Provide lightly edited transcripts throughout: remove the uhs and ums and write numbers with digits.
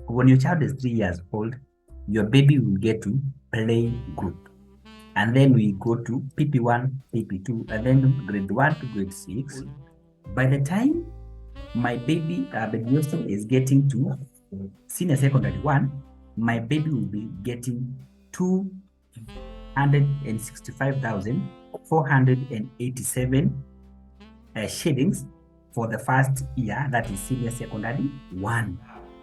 When your child is 3 years old, your baby will get to play group. And then we go to PP1, PP2, and then grade 1 to grade 6. By the time my baby Austin is getting to senior secondary 1, my baby will be getting 265,487 shillings for the first year, that is senior secondary 1.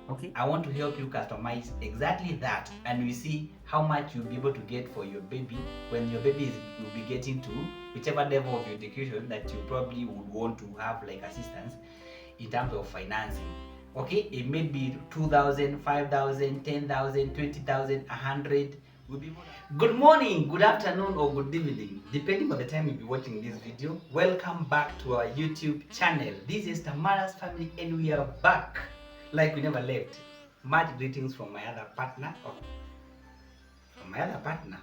Okay, I want to help you customize exactly that, and we see how much you'll be able to get for your baby when your baby will be getting to whichever level of education that you probably would want to have like assistance in terms of financing. Okay, it may be 2,000, 5,000, 10,000, 20,000, 100. Good morning, good afternoon, or good evening, depending on the time you'll be watching this video. Welcome back to our YouTube channel. This is Tamara's family, and we are back like we never left. Much greetings from my other partner,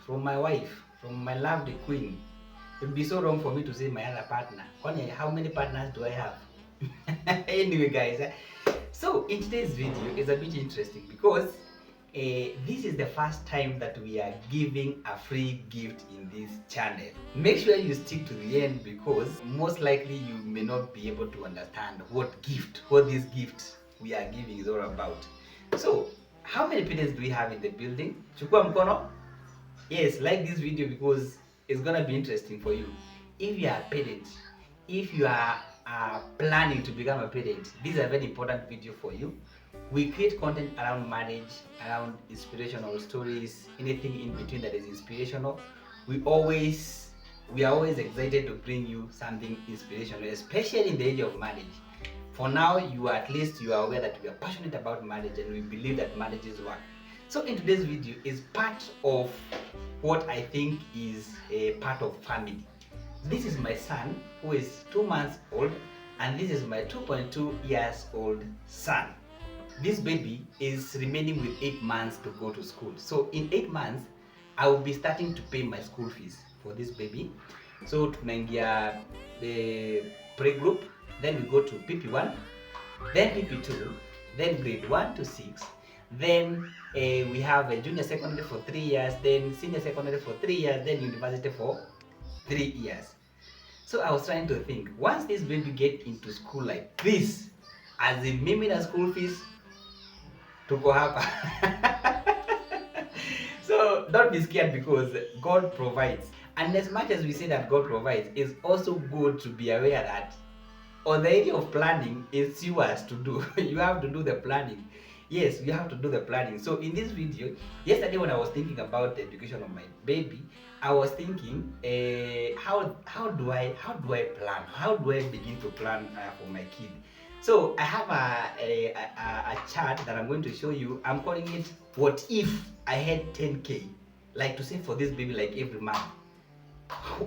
from my wife, from my lovely queen. It would be so wrong for me to say my other partner. How many partners do I have? Anyway, guys, so in today's video is a bit interesting because this is the first time that we are giving a free gift in this channel. Make sure you stick to the end because most likely you may not be able to understand what this gift we are giving is all about. So, how many parents do we have in the building? Chukua mkono? Yes, like this video because it's gonna be interesting for you. If you are a parent, if you are planning to become a parent, this is a very important video for you. We create content around marriage, around inspirational stories, anything in between that is inspirational. We are always excited to bring you something inspirational, especially in the age of marriage. For now, at least you are aware that we are passionate about marriage and we believe that marriages work. So in today's video is part of what I think is a part of family. This is my son who is 2 months old, and this is my 2.2 years old son. This baby is remaining with 8 months to go to school. So in 8 months, I will be starting to pay my school fees for this baby. So tunaingia the pre-group, then we go to PP1, then PP2, then grade 1 to 6. Then we have a junior secondary for 3 years, then senior secondary for 3 years, then university for 3 years. So I was trying to think, once this baby get into school like this, as in mimi na school fees, tuko hapa. So don't be scared because God provides. And as much as we say that God provides, it's also good to be aware that on the area of planning, it's yours to do. You have to do the planning. Yes, you have to do the planning. So in this video, yesterday when I was thinking about the education of my baby, I was thinking, how do I plan? How do I begin to plan for my kid? So I have a chart that I'm going to show you. I'm calling it "What if I had 10K?" Like to say for this baby, like every month.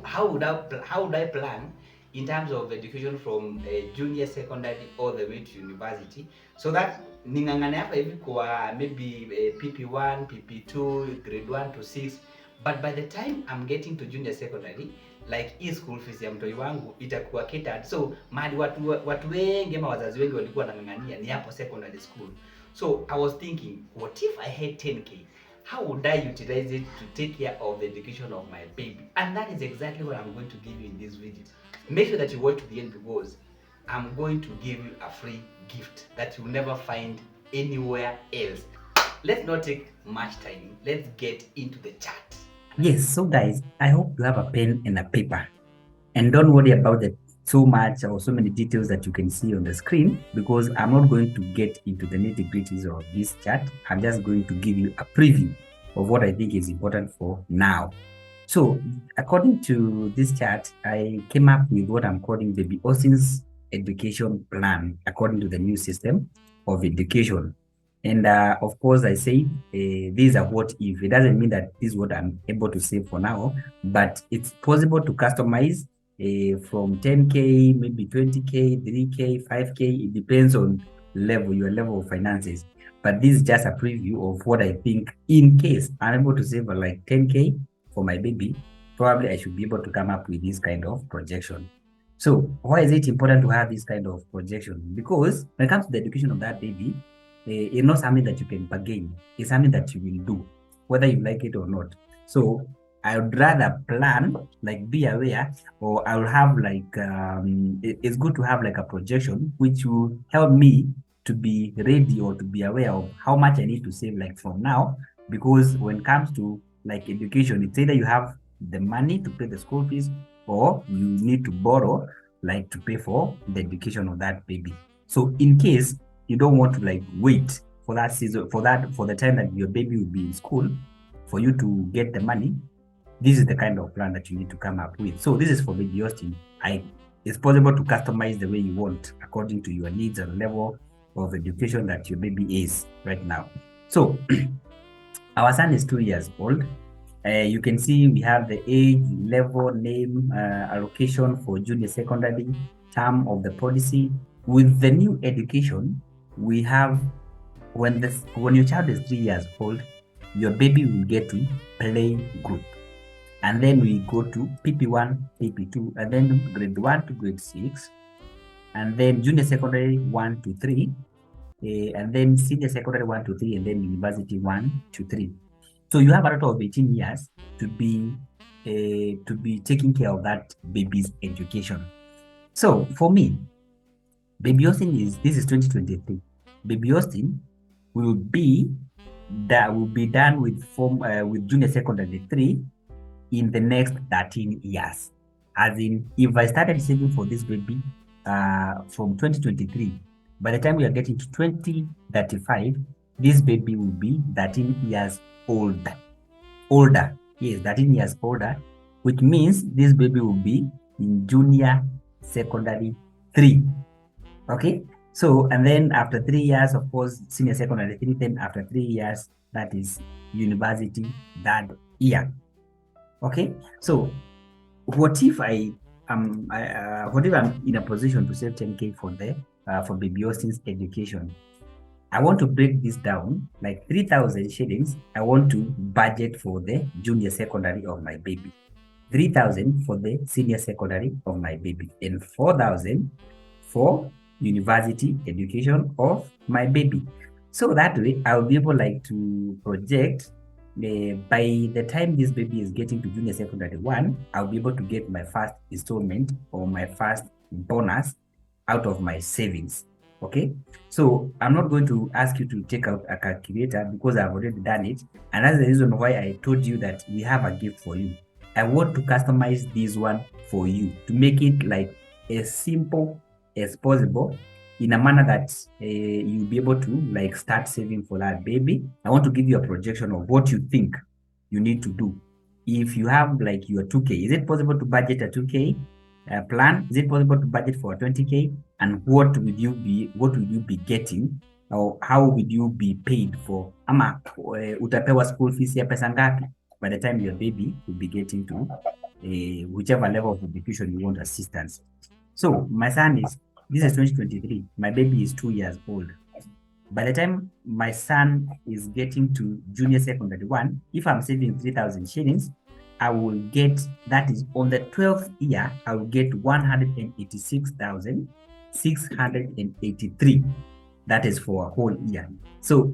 How would I plan in terms of education from junior secondary all the way to university, so that ningangane hapa hivi kwa maybe PP1, PP2, grade 1 to 6, but by the time I'm getting to junior secondary, like hii school fees ya mtoi wangu itakuwa catered. So mahali watu wengi ama wazazi wengi walikuwa wanang'ang'ania ni hapo secondary school. So I was thinking, what if I had 10K? How would I utilize it to take care of the education of my baby? And that is exactly what I'm going to give you in this video. Make sure that you watch to the end because I'm going to give you a free gift that you'll never find anywhere else. Let's not take much time. Let's get into the chat. Yes, so guys, I hope you have a pen and a paper. And don't worry about the so much or so many details that you can see on the screen because I'm not going to get into the nitty-gritties of this chart. I'm just going to give you a preview of what I think is important for now. So according to this chart, I came up with what I'm calling Baby Austin's education plan according to the new system of education. And of course, I say these are what if. It doesn't mean that this is what I'm able to say for now, but it's possible to customize from 10K, maybe 20K, 3K, 5K. It depends on your level of finances. But this is just a preview of what I think in case I'm able to save like 10K for my baby, probably I should be able to come up with this kind of projection. So why is it important to have this kind of projection? Because when it comes to the education of that baby, It's not something that you can bargain. It's something that you will do, whether you like it or not. So I would rather plan, like be aware, or I'll have like it's good to have like a projection which will help me to be ready or to be aware of how much I need to save like from now. Because when it comes to like education, it's either you have the money to pay the school fees or you need to borrow like to pay for the education of that baby. So in case you don't want to like wait for that season, for the time that your baby will be in school for you to get the money, this is the kind of plan that you need to come up with. So this is for baby hosting. It's possible to customize the way you want according to your needs and level of education that your baby is right now. So our son is 2 years old. You can see we have the age, level, name, allocation for junior secondary, term of the policy. With the new education, we have when your child is 3 years old, your baby will get to play group. And then we go to PP1, PP2, and then grade 1 to grade 6, and then junior secondary 1 to 3, and then senior secondary 1 to 3, and then university 1 to 3. So you have a total of 18 years to be taking care of that baby's education. So for me, baby Austin this is 2023. Baby Austin will be done with junior secondary 3 in the next 13 years. As in, if I started saving for this baby from 2023, by the time we are getting to 2035, this baby will be 13 years older. Yes, 13 years older, which means this baby will be in junior secondary 3. Okay, so and then after 3 years, of course, senior secondary 3, then after 3 years, that is university that year. Okay, so what if I'm in a position to save 10K for baby Austin's education? I want to break this down, like 3,000 shillings. I want to budget for the junior secondary of my baby, 3,000 for the senior secondary of my baby, and 4,000 for university education of my baby. So that way, I'll be able like to project by the time this baby is getting to junior secondary 1, I'll be able to get my first installment or my first bonus out of my savings. Okay, so I'm not going to ask you to take out a calculator because I've already done it, and that's the reason why I told you that we have a gift for you. I want to customize this one for you to make it like as simple as possible, in a manner that you'll be able to like start saving for that baby. I want to give you a projection of what you think you need to do. If you have like your 2K, is it possible to budget a 2K plan? Is it possible to budget for 20K? And what would you be getting, or how would you be paid for? Ama utapewa school fees ya pesa ngapi by the time your baby will be getting to whichever level of education you want assistance. So my son this is 2023. My baby is 2 years old. By the time my son is getting to junior secondary 1, if I'm saving 3,000 shillings, I will get, that is on the 12th year, I will get 186,683. That is for a whole year. So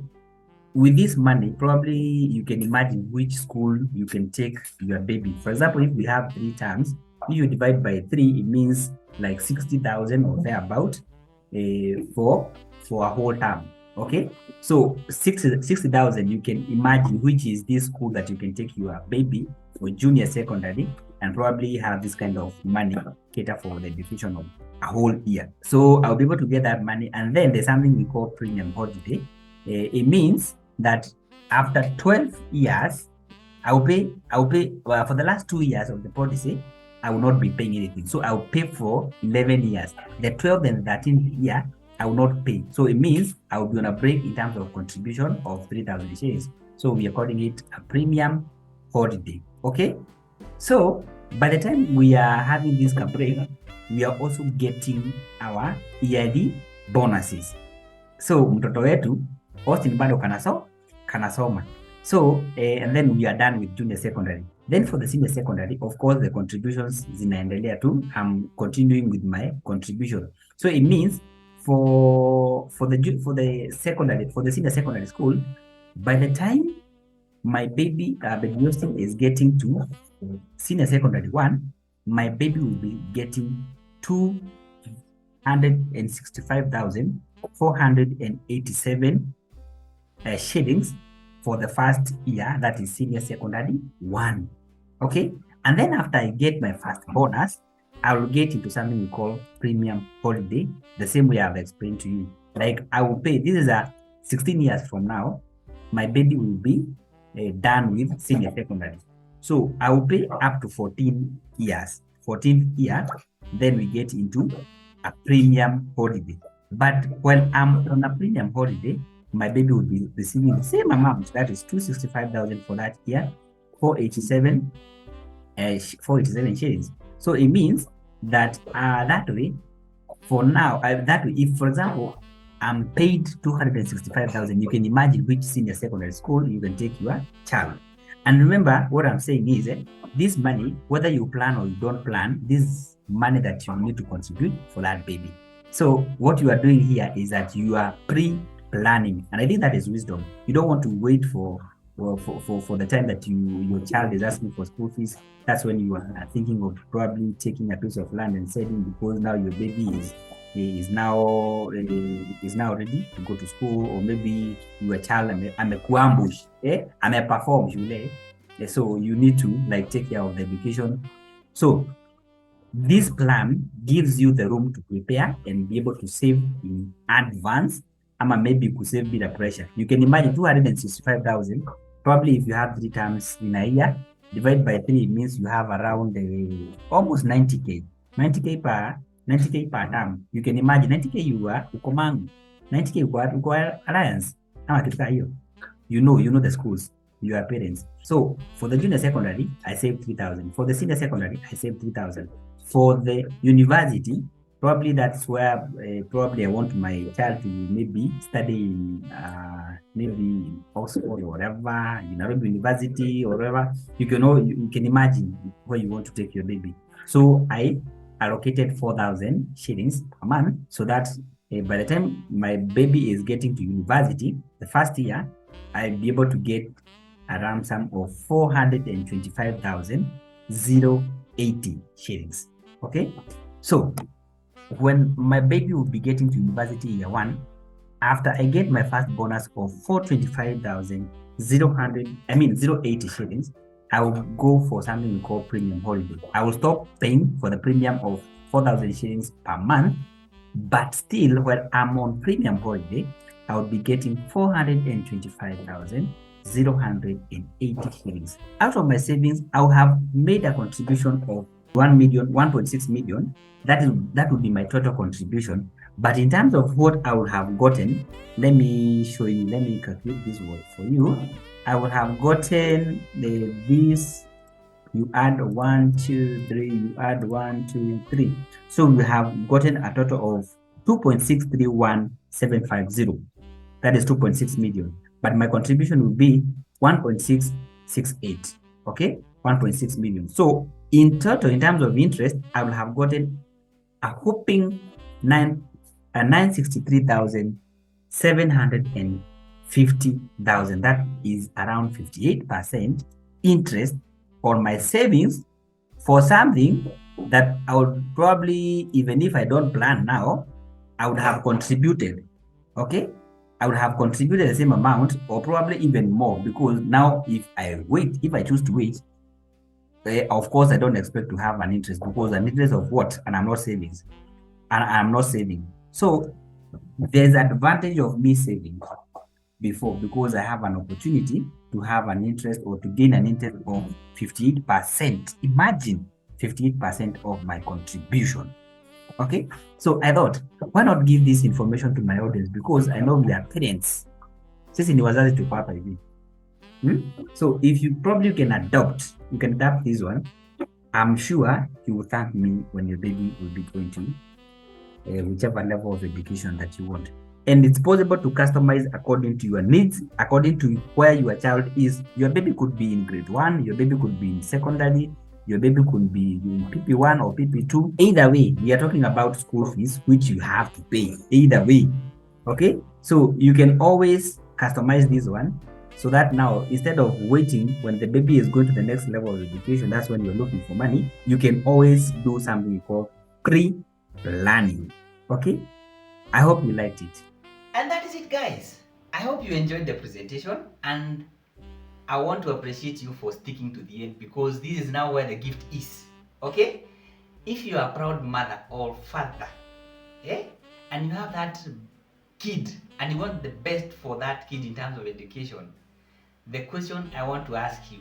with this money, probably you can imagine which school you can take your baby. For example, if we have 3 terms, if you divide by 3, it means like 60,000 or thereabout for a whole term. Okay, so 60,000, you can imagine which is this school that you can take your baby for junior secondary and probably have this kind of money cater for the education of a whole year. So I'll be able to get that money, and then there's something we call premium holiday. It means that after 12 years, I'll pay for the last 2 years of the policy. I will not be paying anything. So I'll pay for 11 years. The 12th and 13th year, I will not pay. So it means I will be on a break in terms of contribution of 3,000 shares. So we are calling it a premium holiday. Okay? So by the time we are having this break, we are also getting our yearly bonuses. So mtoto wetu Austin bado kanasoma. So and then we are done with junior secondary. Then for the senior secondary, of course, the contributions zinaendelea too. I'm continuing with my contribution. So it means For the secondary, for the senior secondary school, by the time my baby Austin is getting to senior secondary 1, my baby will be getting 265,487 shillings for the first year, that is senior secondary 1. Okay, and then after I get my first bonus, I will get into something we call premium holiday, the same way I've explained to you. Like I will pay, this is a 16 years from now, my baby will be done with senior secondary. So I will pay up to 14 years. 14th year, then we get into a premium holiday. But when I'm on a premium holiday, my baby will be receiving the same amount, that is 265,000 for that year, 487 487 shillings. So it means that that way, for now, that way, if for example, I'm paid 265,000, you can imagine which senior secondary school you can take your child. And remember, what I'm saying is this money, whether you plan or you don't plan, this money that you need to contribute for that baby. So what you are doing here is that you are pre-planning, and I think that is wisdom. You don't want to wait for the time that your child is asking for school fees. That's when you are thinking of probably taking a piece of land and selling, because now your baby is now ready to go to school, or maybe your child amekuambush, ameperform shule, so you need to like take care of the education. So this plan gives you the room to prepare and be able to save in advance, ama maybe you could save with the pressure. You can imagine 265,000, probably if you have 3 terms in a year, divide by 3 means you have around almost 90k. 90k per term. You can imagine 90k you are uko Mangu, 90k uko Alliance, ama kitu kama hiyo. You know the schools, your parents. So for the junior secondary, I saved 3,000. For the senior secondary, I saved 3,000. For the university, probably that's where probably I want my child to maybe study in maybe in Oxford or whatever, Nairobi University or whatever. You can imagine where you want to take your baby. So I allocated 4,000 shillings per month, so that by the time my baby is getting to university, the first year, I'll be able to get a ransom sum of 425,080 shillings. Okay, so when my baby will be getting to university year 1, after I get my first bonus of 425,080 shillings, I will go for something we call premium holiday. I will stop paying for the premium of 4,000 shillings per month, but still, when I'm on premium holiday, I will be getting 425,080 shillings. Out of my savings, I will have made a contribution of 1.6 million. That would be my total contribution. But in terms of what I would have gotten, let me show you. Let me calculate this word for you. I would have gotten this. You add 1, 2, 3. You add 1, 2, 3. So we have gotten a total of 2.631750. That is 2.6 million. But my contribution will be 1.668. Okay, 1.6 million. So in total, in terms of interest, I will have gotten a whopping 963,750,000. That is around 58% interest on my savings for something that I would probably, even if I don't plan now, I would have contributed. Okay, I would have contributed the same amount or probably even more, because now if I choose to wait, of course I don't expect to have an interest, because an interest of what? And I'm not saving. So there's advantage of me saving before, because I have an opportunity to have an interest or to gain an interest of 58%. Imagine 58% of my contribution. Okay, so I thought, why not give this information to my audience, because I know we are parents. Sisi ni wazazi tuko hapa hivi. So if you can adapt this one, I'm sure you will thank me when your baby will be going to whichever level of education that you want. And it's possible to customize according to your needs, according to where your child is. Your baby could be in grade 1, your baby could be in secondary, Your baby could be in PP1 or PP2. Either way, we are talking about school fees, which you have to pay. Either way. Okay? So you can always customize this one so that now instead of waiting when the baby is going to the next level of education, that's when you're looking for money, you can always do something we call pre-planning. Okay? I hope you liked it. And that is it, guys. I hope you enjoyed the presentation, and I want to appreciate you for sticking to the end, because this is now where the gift is. Okay? If you are a proud mother or father, eh, and you have that kid and you want the best for that kid in terms of education, the question I want to ask you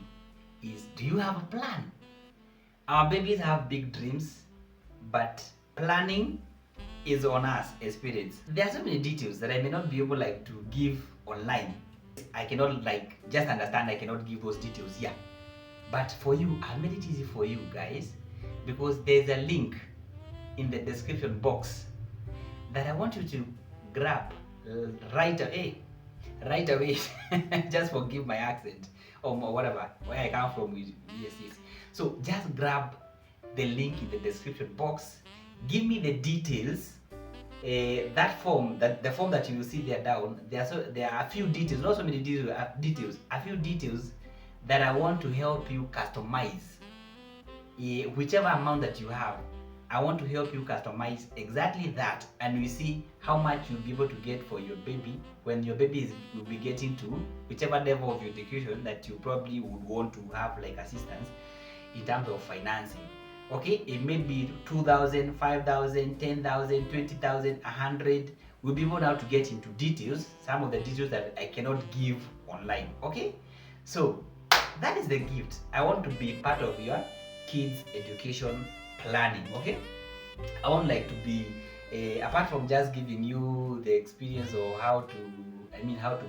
is, do you have a plan? Our babies have big dreams, but planning is on us as parents. There are so many details that I may not be able to give online. I cannot just understand. I cannot give those details here. But for you, I made it easy for you guys, because there's a link in the description box that I want you to grab right away. Right away. Just forgive my accent or whatever, where I come from. Yes, yes. So just grab the link in the description box. Give me the details. That form, the form that you will see there down. There are a few details, not so many details, a few details that I want to help you customize. Whichever amount that you have, I want to help you customize exactly that, and we see how much you'll be able to get for your baby when your baby will be getting to whichever level of education that you probably would want to have assistance in terms of financing. Okay, it may be 2,000, 5,000, 10,000, 20,000, 100. We'll be able now to get into details, some of the details that I cannot give online. Okay, so that is the gift. I want to be part of your kids education planning. Okay, I want to be apart from just giving you the experience or how to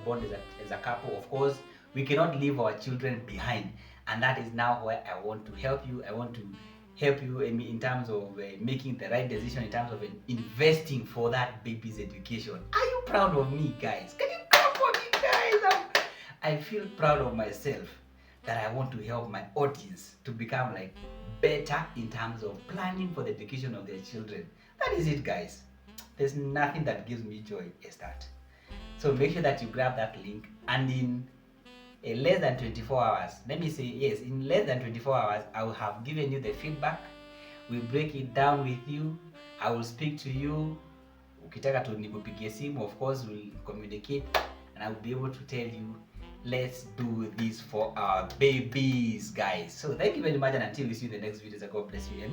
bond as a couple. Of course, we cannot leave our children behind, and that is now where I want to help you. I want to help you in terms of making the right decision in terms of investing for that baby's education. Are you proud of me, guys? Can you clap for me, guys? I feel proud of myself that I want to help my audience to become better in terms of planning for the education of their children. That is it, guys. There's nothing that gives me joy as that. So make sure that you grab that link, and in less than 24 hours, let me say yes, in less than 24 hours, I will have given you the feedback. We'll break it down with you. I will speak to you. Ukitaka tu nikupigie simu, of course we'll communicate, and I will be able to tell you, let's do this for our babies, guys. So thank you very much, and until we see you in the next videos, God bless you,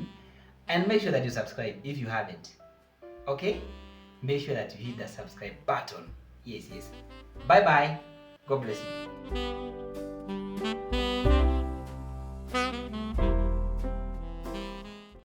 and make sure that you subscribe if you haven't. Okay, make sure that you hit the subscribe button. Yes, yes. Bye bye. God bless you.